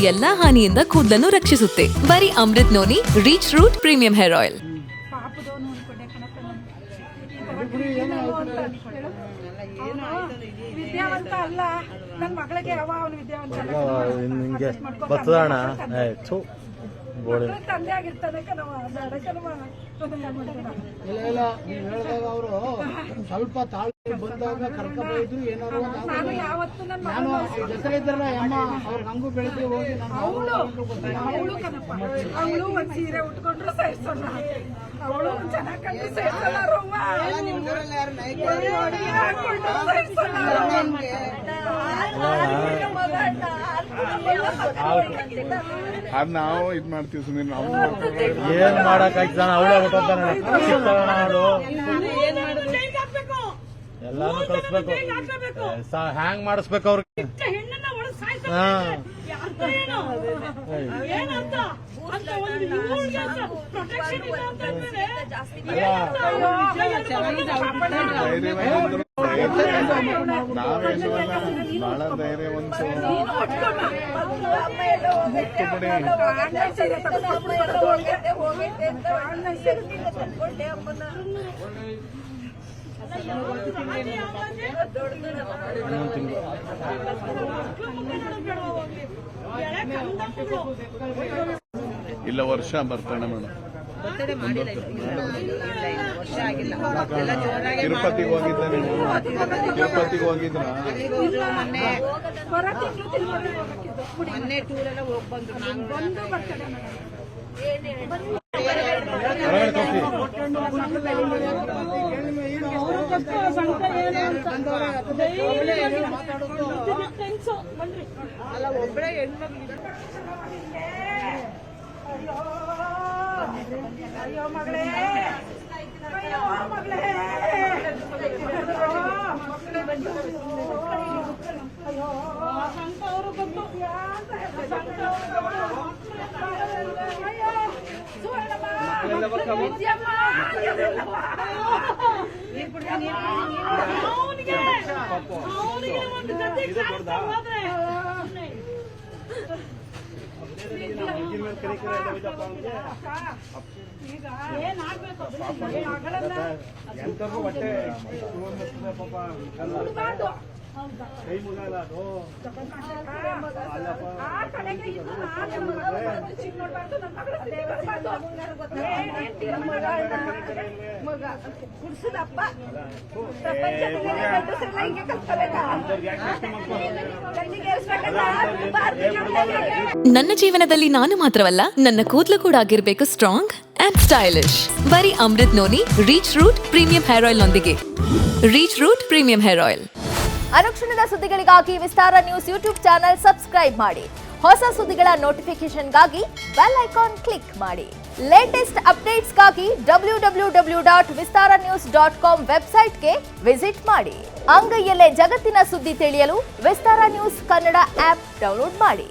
ಎಲ್ಲಾ ಹಾನಿಯಿಂದ ಕೂದಲನ್ನು ರಕ್ಷಿಸುತ್ತೆ. ಬರೀ Amrut noni reach root premium hair oil. ವಿದ್ಯಾವಂತ ಅಲ್ಲ, ನನ್ನ ಮಗಳಿಗೆ ಅವನು ವಿದ್ಯಾವಂತ ತಂದೆ ಆಗಿರ್ತಾನೆ ಕಣವ. ಅವರು ಸ್ವಲ್ಪ ತಾಳ್ಮೆ ಬಂದಾಗ ಕರ್ಕೊಂಡ್ರು ಏನಾದ್ರು ನಾನು ಯಾವತ್ತು ನಾನು ಹೆಸರಿದ್ರಲ್ಲ ಅಮ್ಮ ಅವ್ರ ಹಂಗು ಬೆಳಿಗ್ಗೆ ಹೋಗಿ ಅವಳು ಕಣಪ್ಪ, ಅವಳು ಒಂದ್ ಸೀರೆ ಉಟ್ಕೊಂಡ್ರು ಸೈಡ್ಸೋಣ, ಅವಳು ಚೆನ್ನಾಗಿ ಕಂಡು ಸೈಡ್ಸೋಣ. ಅದ್ ನಾವು ಇದ್ ಮಾಡ್ತೀವಿ ಸುಮ್ಮನೆ. ನಾವು ಏನ್ ಮಾಡಕ್ಕಾಗ್ತಾನ ಅವಳೇ ಹೊಟ್ಟೋತಾನ ಎಲ್ಲಾನು ಕಳ್ಸ್ಬೇಕು, ಹ್ಯಾಂಗ್ ಮಾಡಿಸ್ಬೇಕು ಅವ್ರಿಗೆ. ನಾವೇನು ಬಹಳ ಧೈರ್ಯವಂತ ಇಲ್ಲ. ವರ್ಷ ಬರ್ತಾನೆ ಮೇಡಮ್. ತಿರುಪತಿಗೆ ಹೋಗಿದ್ದೆ ನೀವು? ತಿರುಪತಿಗೆ ಹೋಗಿದ್ರ? ಮೊನ್ನೆ ಟೂರೆಲ್ಲ ಹೋಗಿ ಬಂದು ನಾನು ಬಂದು ಬರ್ತೇನೆ. ಅಲ್ಲ ಒಬ್ಬರೇ ಹೆಣ್ಮಕ್ಳು. ಅಯ್ಯೋ ಮಗಳೇ, ಅಯ್ಯೋ ಮಗಳೇ, ಅಯ್ಯೋ ಸಂತವರು ಬಂದು ಈಗ ಏನಾಗ್ಬೇಕು ಎಂತಗೂ ಹೊಟ್ಟೆ ಪಾಪ ಕೈ ಮುಗಲ್ಲ ಅದು. ನನ್ನ ಜೀವನದಲ್ಲಿ ನಾನು ಮಾತ್ರವಲ್ಲ, ನನ್ನ ಕೂದಲು ಕೂಡ ಆಗಿರ್ಬೇಕು ಸ್ಟ್ರಾಂಗ್ ಅಂಡ್ ಸ್ಟೈಲಿಶ್. ಬರೀ Amrut noni reach root premium hair oil ನೊಂದಿಗೆ. Reach root premium hair oil. ಅನುಕ್ಷಣದ ಸುದ್ದಿಗಳಿಗಾಗಿ Vistara news YouTube channel subscribe ಮಾಡಿ. ಹೊಸ ಸುದ್ದಿಗಳ ನೋಟಿಫಿಕೇಶನ್ಗಾಗಿ ಬೆಲ್ ಐಕಾನ್ ಕ್ಲಿಕ್ ಮಾಡಿ. ಲೇಟೆಸ್ಟ್ ಅಪ್ಡೇಟ್ಸ್ಗಾಗಿ www.vistaranews.com ವೆಬ್ಸೈಟ್ಗೆ ವಿಸಿಟ್ ಮಾಡಿ. ಅಂಗೈಯಲ್ಲೇ ಜಗತ್ತಿನ ಸುದ್ದಿ ತಿಳಿಯಲು Vistara news Kannada app download ಮಾಡಿ.